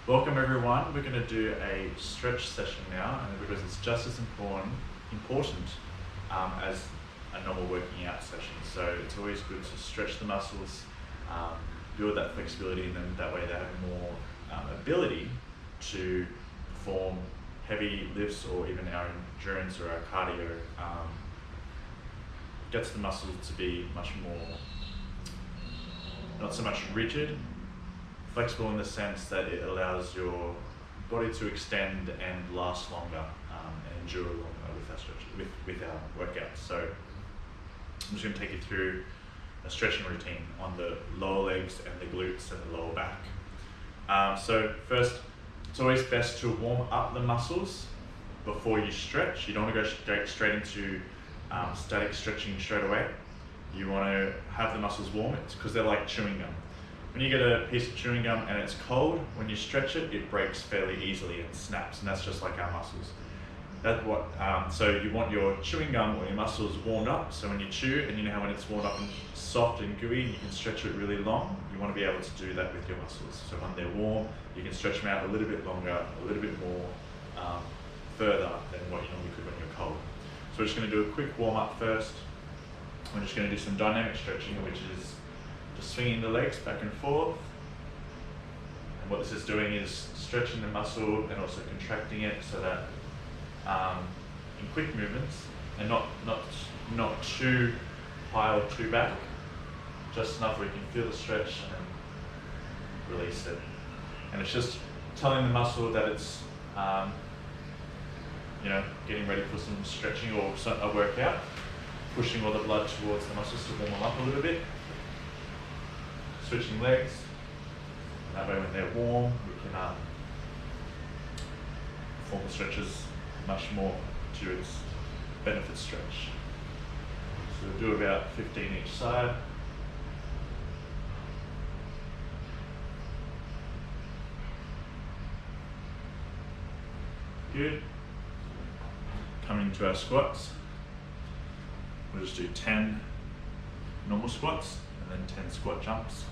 Welcome everyone. We're going to do a stretch session now, and because it's just as important as a normal working out session. So it's always good to stretch the muscles, build that flexibility, and then that way they have more ability to perform heavy lifts or even our endurance or our cardio. Gets the muscles to be much more, not so much rigid, flexible in the sense that it allows your body to extend and last longer and endure longer with our stretch, with our workouts. So I'm just going to take you through a stretching routine on the lower legs and the glutes and the lower back. So first, it's always best to warm up the muscles before you stretch. You don't want to go straight into static stretching straight away. You want to have the muscles warm. It's because they're like chewing gum. When you get a piece of chewing gum and it's cold, when you stretch it, it breaks fairly easily and snaps, and that's just like our muscles. So you want your chewing gum or your muscles warmed up, so when you chew, and you know how when it's warmed up and soft and gooey, you can stretch it really long, you want to be able to do that with your muscles. So when they're warm, you can stretch them out a little bit longer, a little bit more further than what you normally could when you're cold. So we're just going to do a quick warm up first. We're just going to do some dynamic stretching, which is just swinging the legs back and forth. And what this is doing is stretching the muscle and also contracting it so that in quick movements, and not too high or too back, just enough where you can feel the stretch and release it. And it's just telling the muscle that it's getting ready for some stretching or a workout, pushing all the blood towards the muscles to warm them up a little bit. Switching legs. That way when they're warm, we can perform the stretches much more to its benefit stretch. So we'll do about 15 each side. Good. Coming to our squats. We'll just do 10 normal squats and then 10 squat jumps.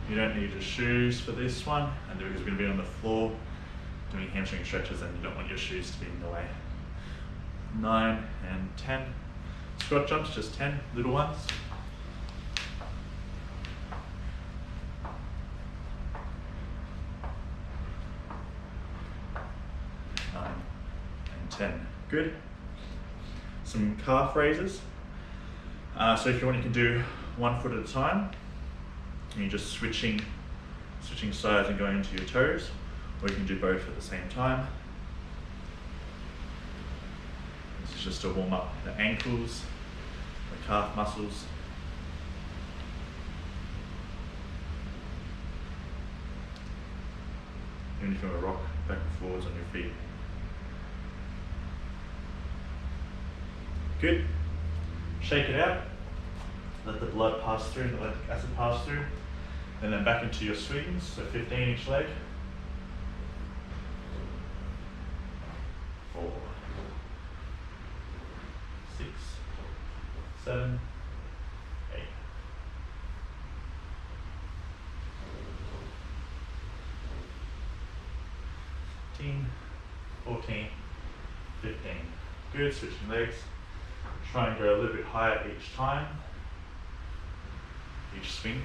You don't need your shoes for this one, and because we're going to be on the floor doing hamstring stretches and you don't want your shoes to be in the way. 9 and 10. Squat jumps, just 10 little ones. 9 and 10. Good. Some calf raises. So if you want, you can do 1 foot at a time. And you're just switching sides and going into your toes, or you can do both at the same time. This is just to warm up the ankles, the calf muscles. Even if you want to rock back and forwards on your feet. Good. Shake it out. Let the blood pass through and the lactic acid pass through. And then back into your swings, so 15 each leg. 4, 6, 7, 8. 15, 14, 15. Good, switching legs. Try and go a little bit higher each time. Each swing.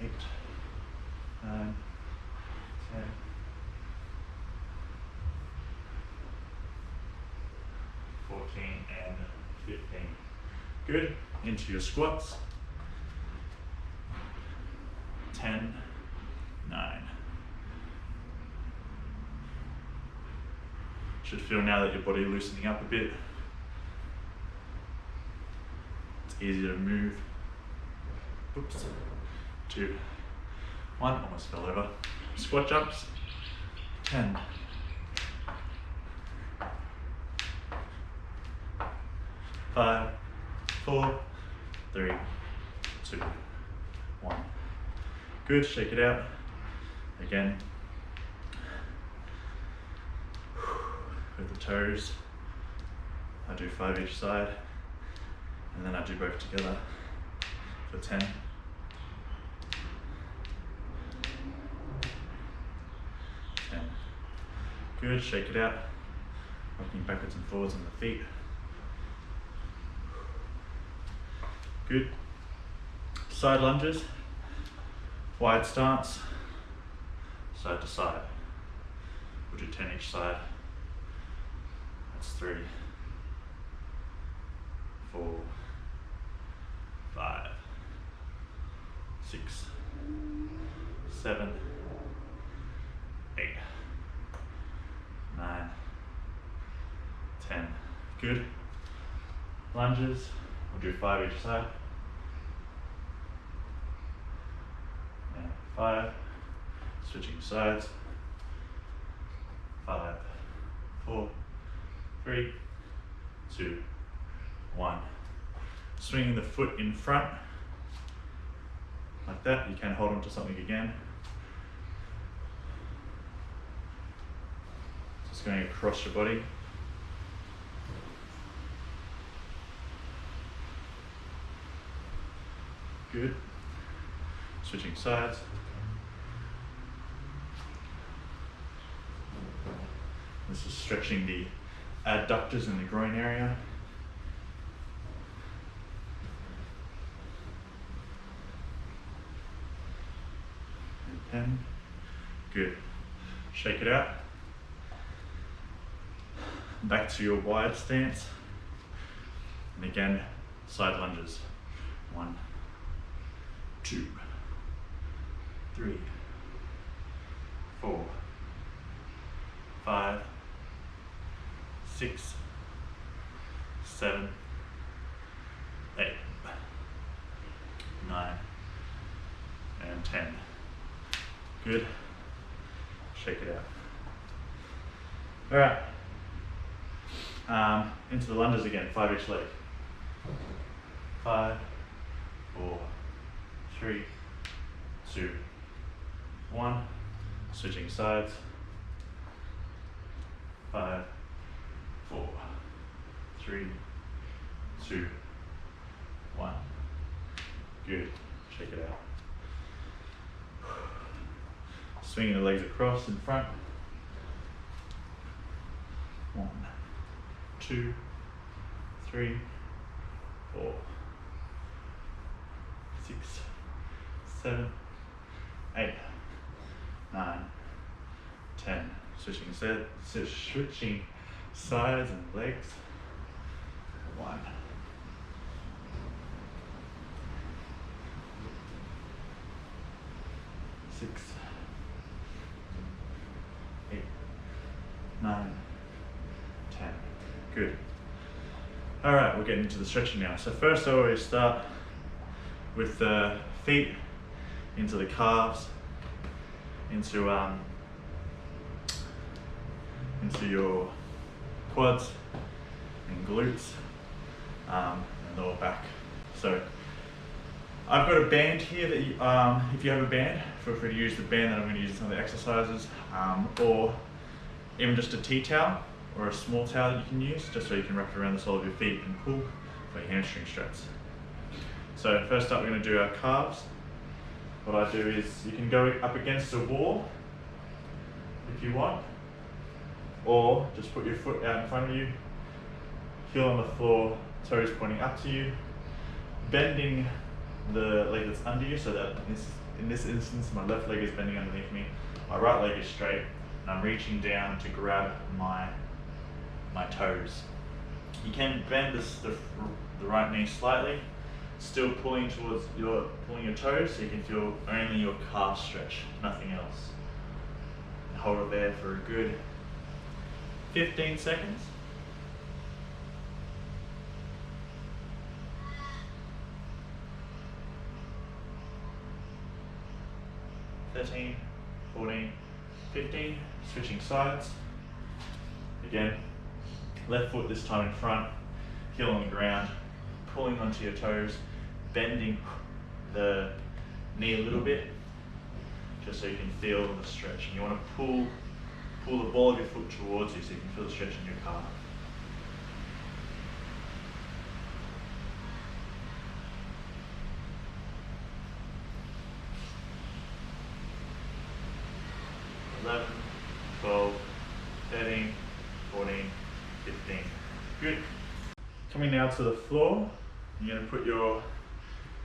8, 9, 10, 14 and 15. Good. Into your squats. 10, 9. Should feel now that your body loosening up a bit. It's easier to move. Oops. 2, 1, almost fell over. Squat jumps. 10. 5, 4, 3, 2, 1. Good, shake it out. Again. With the toes. I do 5 each side. And then I do both together for 10. 10. Good, shake it out. Rocking backwards and forwards on the feet. Good. Side lunges, wide stance, side to side. We'll do 10 each side. That's 3, 4, 5, 6, 7, 8, 9, 10. Good. Lunges, we'll do 5 each side. And 5, switching sides. 5, 4, 3, 2, 1. Swinging the foot in front, like that. You can hold on to something again. Just going across your body. Good. Switching sides. This is stretching the adductors in the groin area. And 10. Good. Shake it out. Back to your wide stance. And again, side lunges. 1, 2, 3, 4, 5, 6, 7, 8, 9, and 10. Good. Shake it out. All right. Into the lunges again, 5 each leg. 5, 4, 3, 2, 1. Switching sides. 5, 4, 3, 2, 1. Good. Shake it out. Swinging the legs across in front. 1, 2, 3, 4, 6, 7, 8, 9, 10. Switching sides and legs. 1, 6, 8, 9, 10. Good. All right, we're getting into the stretching now. So first I always start with the feet into the calves, into your quads and glutes, and lower back. So I've got a band here that you, if you have a band, feel free to use the band that I'm going to use in some of the exercises, or even just a tea towel or a small towel that you can use, just so you can wrap it around the sole of your feet and pull for your hamstring stretch. So first up, we're going to do our calves. What I do is you can go up against a wall if you want, or just put your foot out in front of you, heel on the floor, toes pointing up to you, bending the leg that's under you, so that in this instance my left leg is bending underneath me, my right leg is straight, and I'm reaching down to grab my toes. You can bend the right knee slightly, still pulling your toes, so you can feel only your calf stretch, nothing else. Hold it there for a good 15 seconds. (13, 14, 15). Switching sides. Again, left foot this time in front, heel on the ground, pulling onto your toes, bending the knee a little bit, just so you can feel the stretch. And you want to pull the ball of your foot towards you so you can feel the stretch in your calf. Coming now to the floor, you're going to put your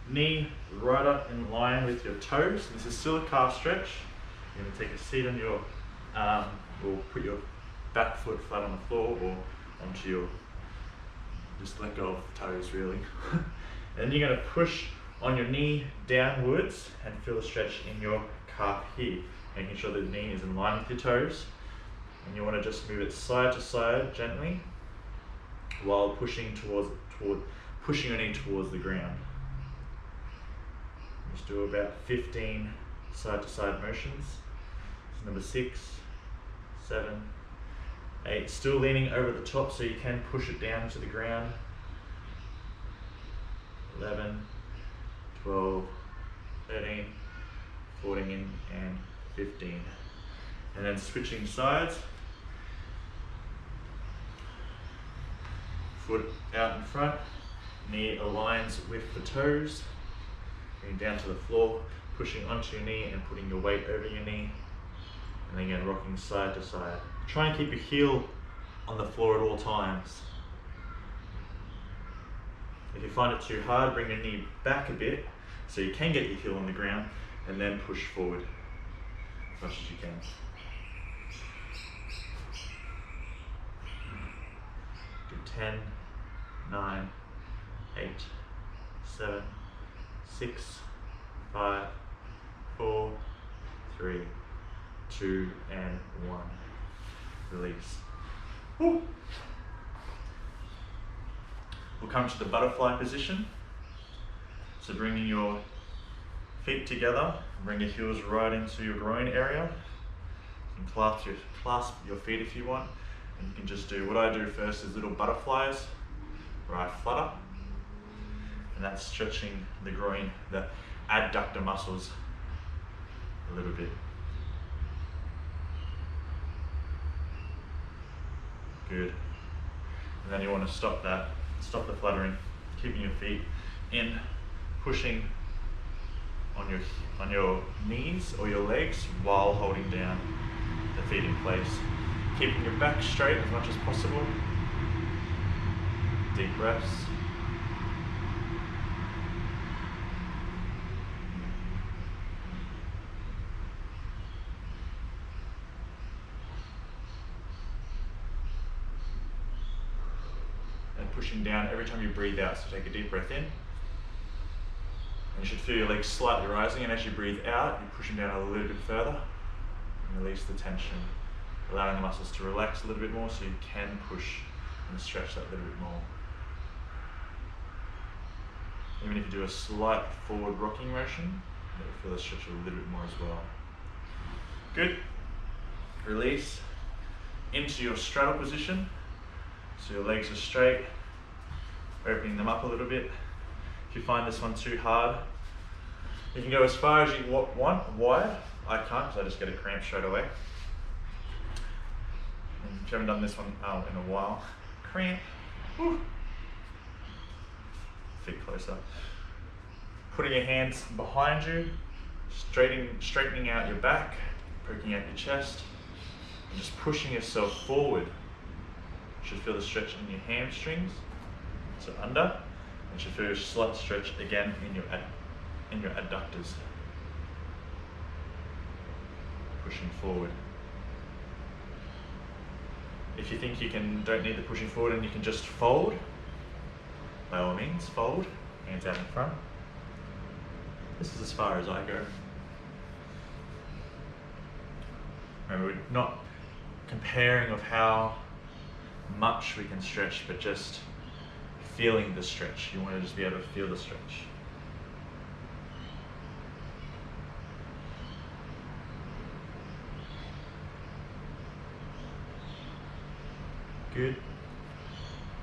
knee right up in line with your toes. This is still a calf stretch. You're going to take a seat on your or put your back foot flat on the floor or onto your, just let go of the toes really. And you're going to push on your knee downwards and feel a stretch in your calf here, making sure the knee is in line with your toes. And you want to just move it side to side gently while pushing pushing your knee towards the ground. Just do about 15 side to side motions. So number 6, 7, 8, still leaning over the top so you can push it down to the ground. 11, 12, 13, 14, and 15. And then switching sides. Foot out in front, knee aligns with the toes. Going down to the floor, pushing onto your knee and putting your weight over your knee. And then again, rocking side to side. Try and keep your heel on the floor at all times. If you find it too hard, bring your knee back a bit so you can get your heel on the ground and then push forward as much as you can. Do 10, 9, 8, 7, 6, 5, 4, 3, 2, and 1. Release. Woo. We'll come to the butterfly position. So bringing your feet together, bring your heels right into your groin area. You can clasp your feet if you want. And you can just do, what I do first is little butterflies, where I flutter. And that's stretching the groin, the adductor muscles a little bit. Good. And then you want to stop the fluttering, keeping your feet in, pushing on your knees or your legs while holding down the feet in place. Keeping your back straight as much as possible. Deep breaths. And pushing down every time you breathe out, so take a deep breath in. And you should feel your legs slightly rising, and as you breathe out, you push them down a little bit further and release the tension, allowing the muscles to relax a little bit more so you can push and stretch that little bit more. Even if you do a slight forward rocking motion, you'll feel the stretch a little bit more as well. Good. Release into your straddle position. So your legs are straight, opening them up a little bit. If you find this one too hard, you can go as far as you want wide. I can't because I just get a cramp straight away. And if you haven't done this one in a while, cramp. Woo. Feet closer. Putting your hands behind you, straightening out your back, poking out your chest, and just pushing yourself forward. You should feel the stretch in your hamstrings, so under, and you should feel a slight stretch again in your adductors. Pushing forward. If you think you don't need the pushing forward and you can just fold, by all means, fold, hands out in front. This is as far as I go. Remember, we're not comparing of how much we can stretch, but just feeling the stretch. You want to just be able to feel the stretch. Good.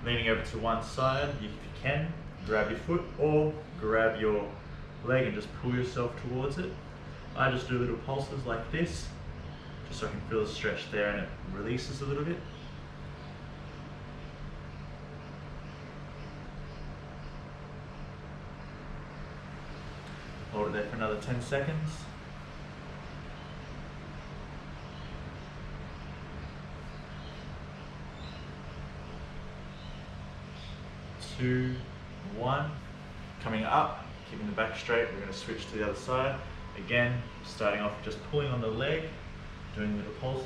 Leaning over to one side, if you can, grab your foot or grab your leg and just pull yourself towards it. I just do little pulses like this, just so I can feel the stretch there and it releases a little bit. Hold it there for another 10 seconds. 2, 1. Coming up, keeping the back straight, we're going to switch to the other side. Again, starting off just pulling on the leg, doing little pulses.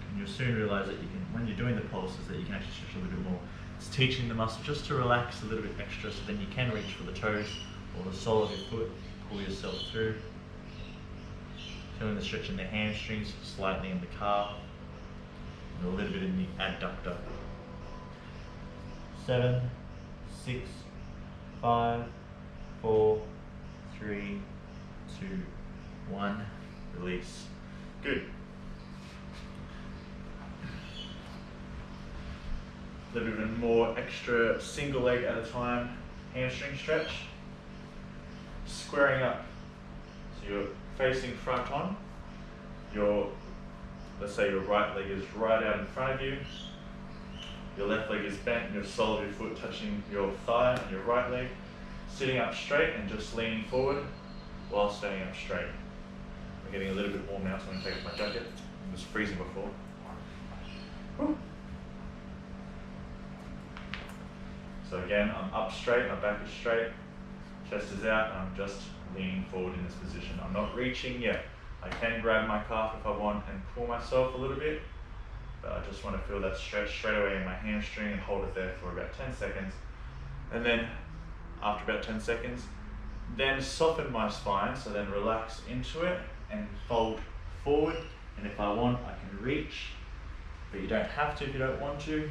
And you'll soon realize that you can, when you're doing the pulses, that you can actually stretch a little bit more. It's teaching the muscle just to relax a little bit extra, so then you can reach for the toes or the sole of your foot, pull yourself through. Feeling the stretch in the hamstrings, slightly in the calf, and a little bit in the adductor. 7, 6, 5, 4, 3, 2, 1. Release. Good. A little bit more extra single leg at a time hamstring stretch. Squaring up. So you're facing front on. Let's say your right leg is right out in front of you. Your left leg is bent and your sole of your foot touching your thigh and your right leg. Sitting up straight and just leaning forward while standing up straight. I'm getting a little bit warm now, so I'm going to take off my jacket. It was freezing before. Woo. So again, I'm up straight, my back is straight, chest is out, and I'm just leaning forward in this position. I'm not reaching yet. I can grab my calf if I want and pull myself a little bit, but I just want to feel that stretch straight away in my hamstring and hold it there for about 10 seconds. And then after about 10 seconds, then soften my spine, so then relax into it and fold forward. And if I want, I can reach, but you don't have to if you don't want to. You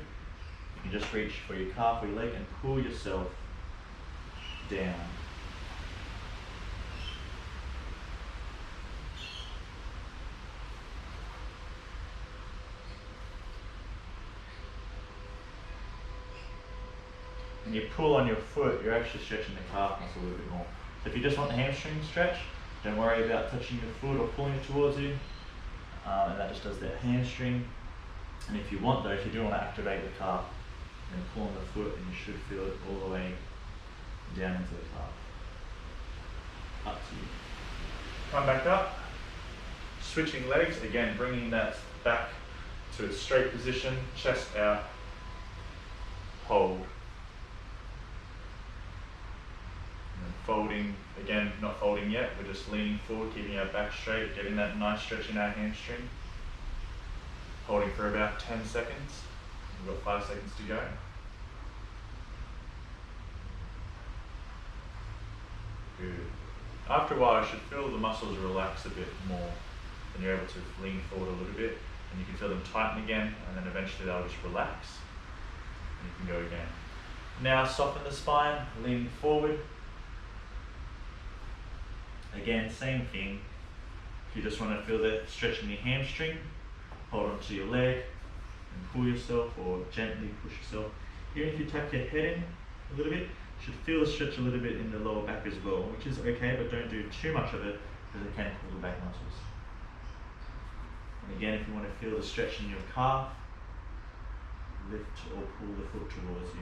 can just reach for your calf or your leg and pull yourself down. When you pull on your foot, you're actually stretching the calf muscle a little bit more. So if you just want the hamstring stretch, don't worry about touching your foot or pulling it towards you. And that just does that hamstring. And if you want though, if you do want to activate the calf, then pull on the foot and you should feel it all the way down into the calf. Up to you. Come back up. Switching legs, again bringing that back to a straight position, chest out, hold. Folding, again, not folding yet, we're just leaning forward, keeping our back straight, getting that nice stretch in our hamstring. Holding for about 10 seconds. We've got 5 seconds to go. Good. After a while, you should feel the muscles relax a bit more, and you're able to lean forward a little bit, and you can feel them tighten again, and then eventually they'll just relax, and you can go again. Now soften the spine, leaning forward. Again, same thing. If you just want to feel that stretch in your hamstring, hold onto your leg and pull yourself or gently push yourself. Even if you tuck your head in a little bit, you should feel the stretch a little bit in the lower back as well, which is okay, but don't do too much of it because it can pull the back muscles. And again, if you want to feel the stretch in your calf, lift or pull the foot towards you.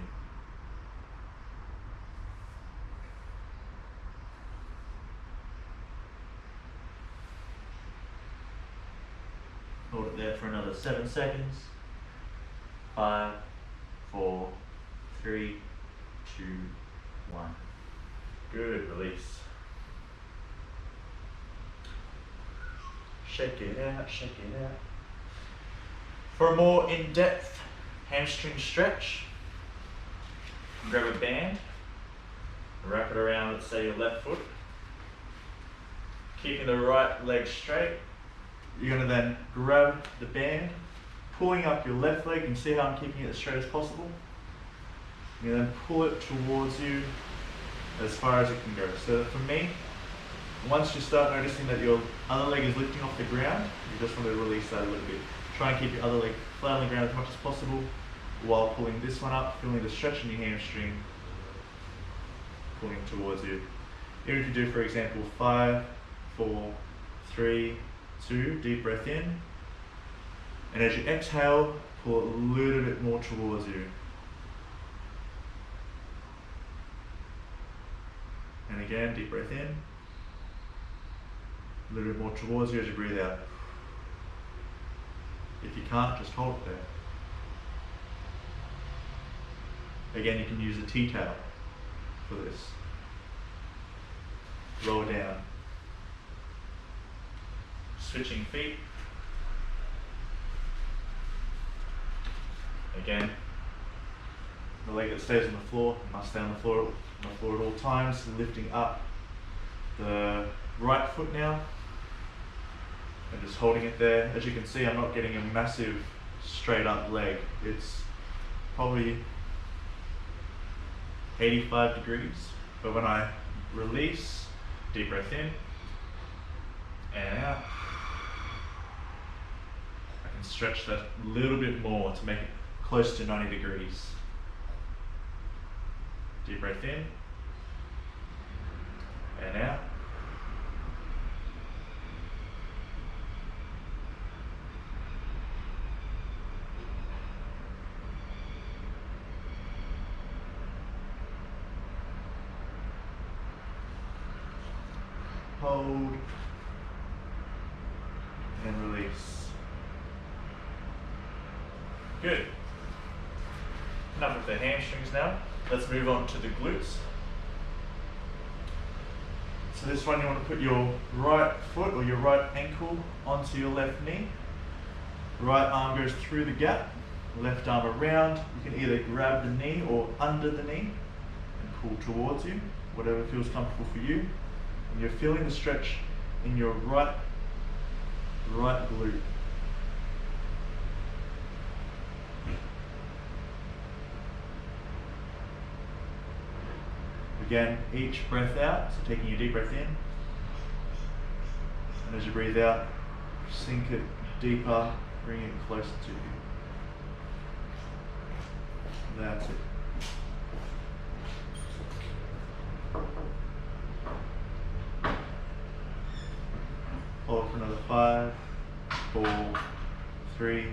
Hold it there for another 7 seconds. 5, 4, 3, 2, 1. Good, release. Shake it out, shake it out. For a more in-depth hamstring stretch, grab a band, wrap it around, let's say, your left foot. Keeping the right leg straight. You're going to then grab the band, pulling up your left leg, and see how I'm keeping it as straight as possible. You then pull it towards you as far as it can go. So for me, once you start noticing that your other leg is lifting off the ground, you just want to release that a little bit. Try and keep your other leg flat on the ground as much as possible while pulling this one up, feeling the stretch in your hamstring, pulling towards you. Even if you do, for example, 5, 4, 3, 2, deep breath in, and as you exhale, pull it a little bit more towards you. And again, deep breath in, a little bit more towards you as you breathe out. If you can't, just hold it there. Again, you can use a tea towel for this. Lower down. Switching feet. Again, the leg that stays on the floor must stay on the floor at all times. Lifting up the right foot now and just holding it there. As you can see, I'm not getting a massive straight up leg. It's probably 85 degrees, but when I release, deep breath in and out, I can stretch that a little bit more to make it close to 90 degrees. Deep breath in and out. Hold and release. Good. Enough of the hamstrings now. Let's move on to the glutes. So this one, you want to put your right foot or your right ankle onto your left knee. Right arm goes through the gap, left arm around. You can either grab the knee or under the knee and pull towards you, whatever feels comfortable for you. And you're feeling the stretch in your right glute. Again, each breath out, so taking your deep breath in. And as you breathe out, sink it deeper, bring it closer to you. That's it. Hold for another 5, 4, 3,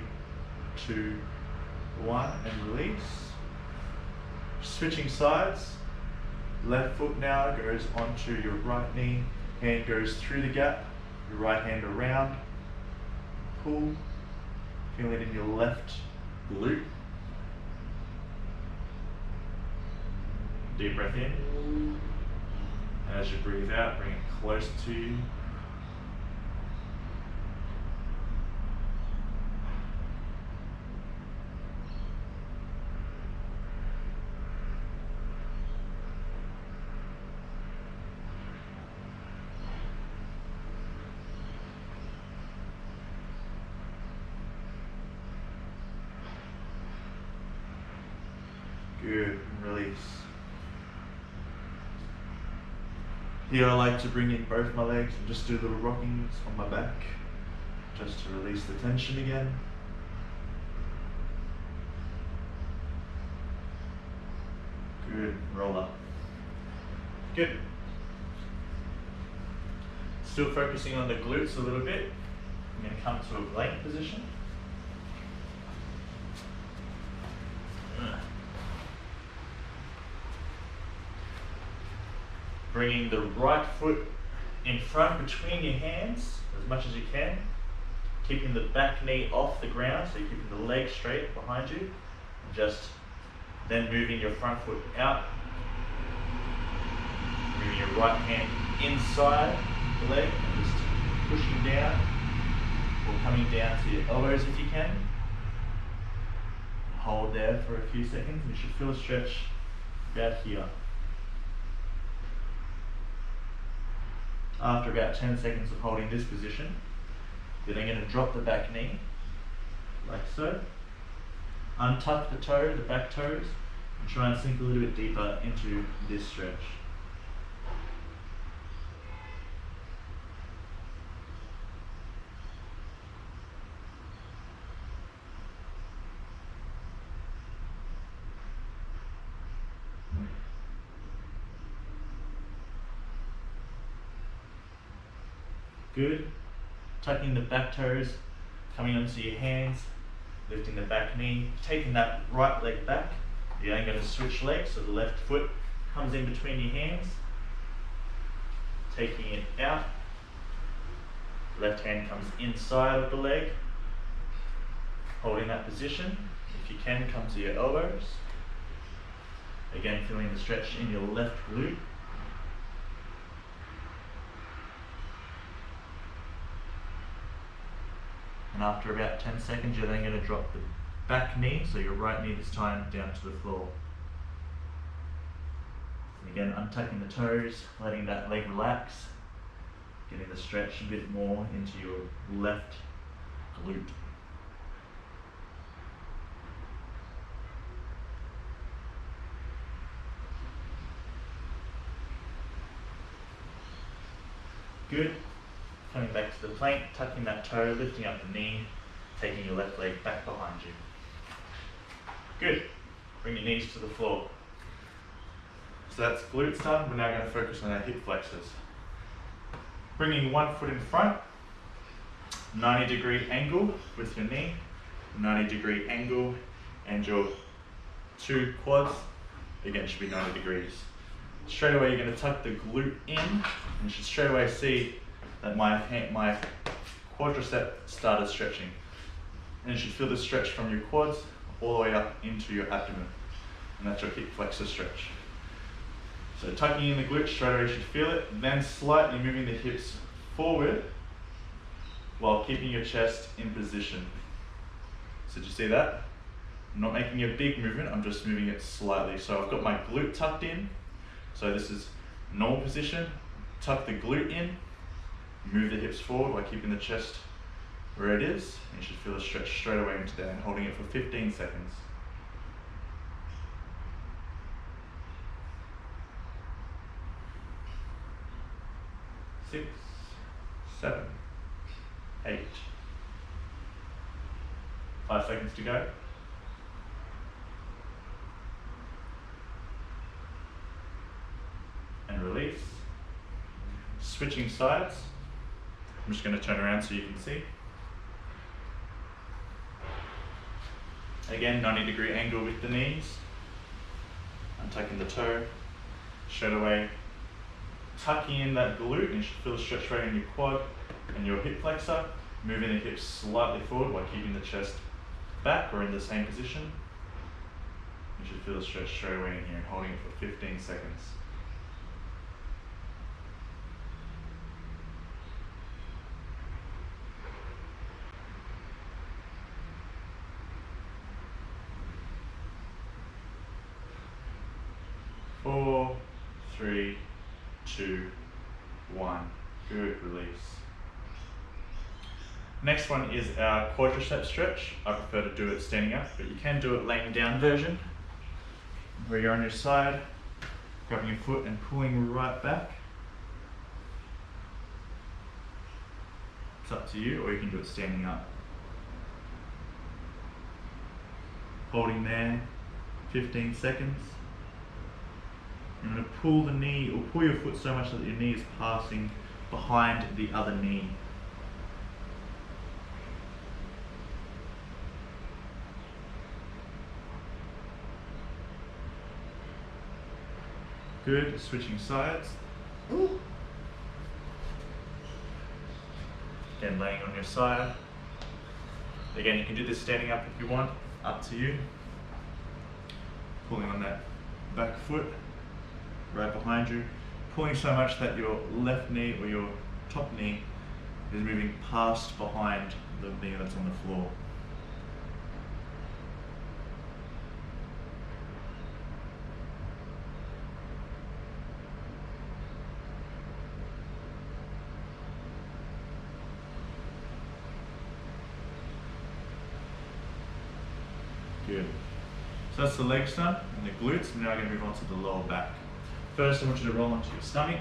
2, 1, and release. Switching sides. Left foot now goes onto your right knee, hand goes through the gap, your right hand around, pull, feel it in your left glute. Deep breath in, and as you breathe out, bring it close to you. Good, and release. Here I like to bring in both my legs and just do little rockings on my back, just to release the tension again. Good, roll up. Good. Still focusing on the glutes a little bit. I'm going to come to a plank position. Bringing the right foot in front between your hands as much as you can. Keeping the back knee off the ground, so you're keeping the leg straight behind you. And just then moving your front foot out. Moving your right hand inside the leg and just pushing down or coming down to your elbows if you can. Hold there for a few seconds. You should feel a stretch about here. After about 10 seconds of holding this position, you're then going to drop the back knee, like so. Untuck the toe, the back toes, and try and sink a little bit deeper into this stretch. Good. Tucking the back toes, coming onto your hands, lifting the back knee, taking that right leg back. You're then going to switch legs, so the left foot comes in between your hands, taking it out. Left hand comes inside of the leg, holding that position. If you can, come to your elbows. Again, feeling the stretch in your left glute. And after about 10 seconds, you're then going to drop the back knee, so your right knee this time down to the floor. And again, untucking the toes, letting that leg relax, getting the stretch a bit more into your left glute. Good. Coming back to the plank, tucking that toe, lifting up the knee, taking your left leg back behind you. Good. Bring your knees to the floor. So that's glutes done. We're now going to focus on our hip flexors. Bringing one foot in front, 90-degree angle with your knee, 90-degree angle, and your two quads, again, should be 90 degrees. Straight away, you're going to tuck the glute in, and you should straight away see that my quadricep started stretching. And you should feel the stretch from your quads all the way up into your abdomen. And that's your hip flexor stretch. So tucking in the glute, straight away you should feel it, then slightly moving the hips forward while keeping your chest in position. So did you see that? I'm not making a big movement, I'm just moving it slightly. So I've got my glute tucked in. So this is normal position, tuck the glute in, move the hips forward while keeping the chest where it is. And you should feel a stretch straight away into there and holding it for 15 seconds. 6, 7, 8. 5 seconds to go. And release. Switching sides. I'm just going to turn around so you can see. Again, 90-degree angle with the knees. Untucking the toe. Straight away, tucking in that glute, and you should feel the stretch right in your quad and your hip flexor. Moving the hips slightly forward while keeping the chest back or in the same position. You should feel the stretch straight away in here and holding it for 15 seconds. Four, 3, 2, 1. Good, release. Next one is our quadricep stretch. I prefer to do it standing up, but you can do it laying down version, where you're on your side, grabbing your foot and pulling right back. It's up to you, or you can do it standing up. Holding there, 15 seconds. You're going to pull the knee, or pull your foot so much that your knee is passing behind the other knee. Good, switching sides. Again, laying on your side. Again, you can do this standing up if you want, up to you. Pulling on that back foot, right behind you. Pulling so much that your left knee or your top knee is moving past behind the knee that's on the floor. Good. So that's the legs done and the glutes. Now we're going to move on to the lower back. First, I want you to roll onto your stomach,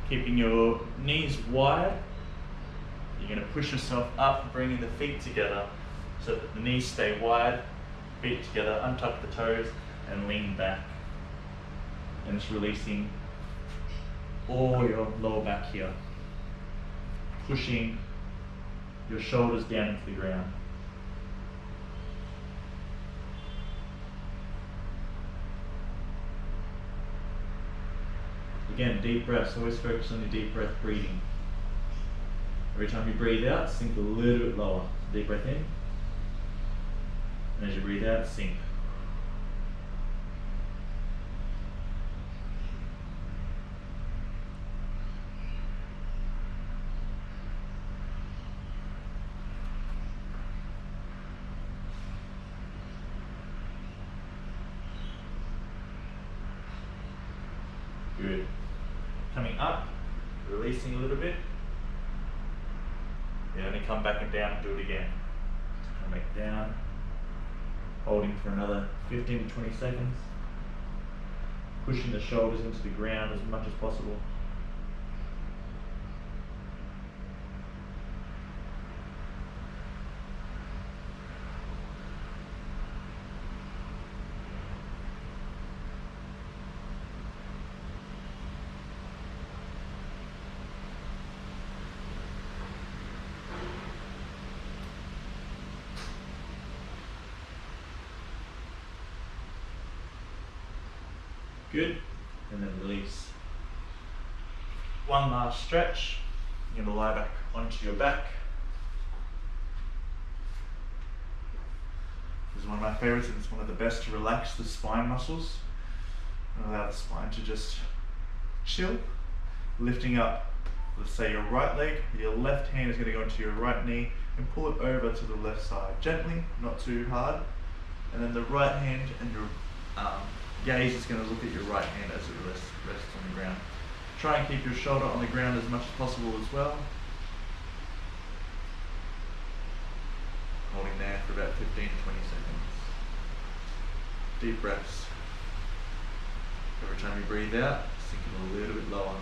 keeping your knees wide. You're going to push yourself up, bringing the feet together so that the knees stay wide, feet together, untuck the toes and lean back. And it's releasing all your lower back here, pushing your shoulders down into the ground. Again, deep breaths, always focus on your deep breath breathing. Every time you breathe out, sink a little bit lower. Deep breath in. And as you breathe out, sink. Good. Coming up, releasing a little bit. Yeah, then come back and down and do it again. Come back down, holding for another 15 to 20 seconds. Pushing the shoulders into the ground as much as possible. Good, and then release. One last stretch. You're going to lie back onto your back. This is one of my favorites, and it's one of the best to relax the spine muscles and allow the spine to just chill. Lifting up, let's say your right leg, your left hand is going to go into your right knee and pull it over to the left side gently, not too hard. And then the right hand and your gaze is going to look at your right hand as it rests on the ground. Try and keep your shoulder on the ground as much as possible as well. Holding there for about 15 to 20 seconds. Deep breaths. Every time you breathe out, sinking a little bit lower.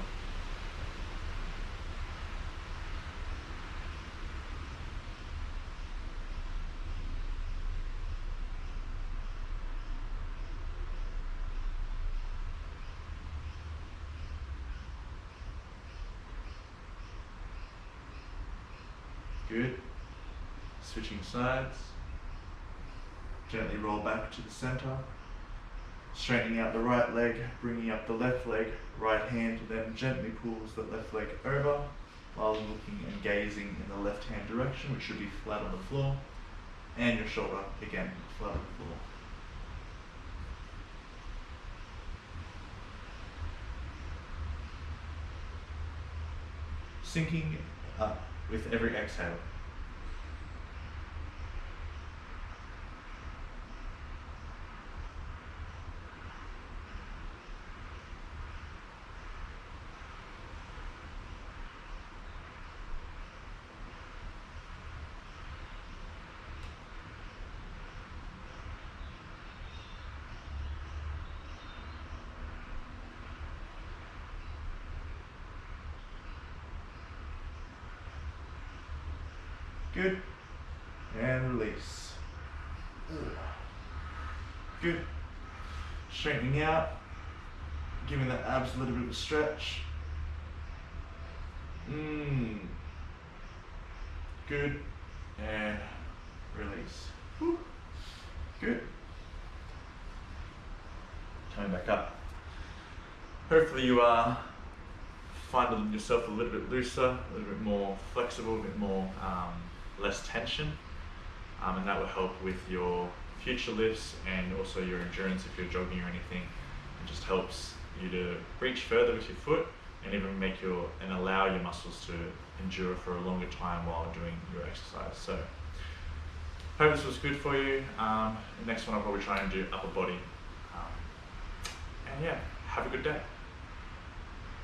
Good. Switching sides. Gently roll back to the center. Straightening out the right leg, bringing up the left leg. Right hand then gently pulls the left leg over while looking and gazing in the left hand direction, which should be flat on the floor. And your shoulder, again, flat on the floor. Sinking up with every exhale. Good. And release. Good. Straightening out. Giving the abs a little bit of a stretch. Good. And release. Whew. Good. Coming back up. Hopefully you find yourself a little bit looser, a little bit more flexible, a bit more less tension, and that will help with your future lifts and also your endurance if you're jogging or anything. It just helps you to reach further with your foot and even allow your muscles to endure for a longer time while doing your exercise. So hope this was good for you. The next one I'll probably try and do upper body. And yeah, have a good day.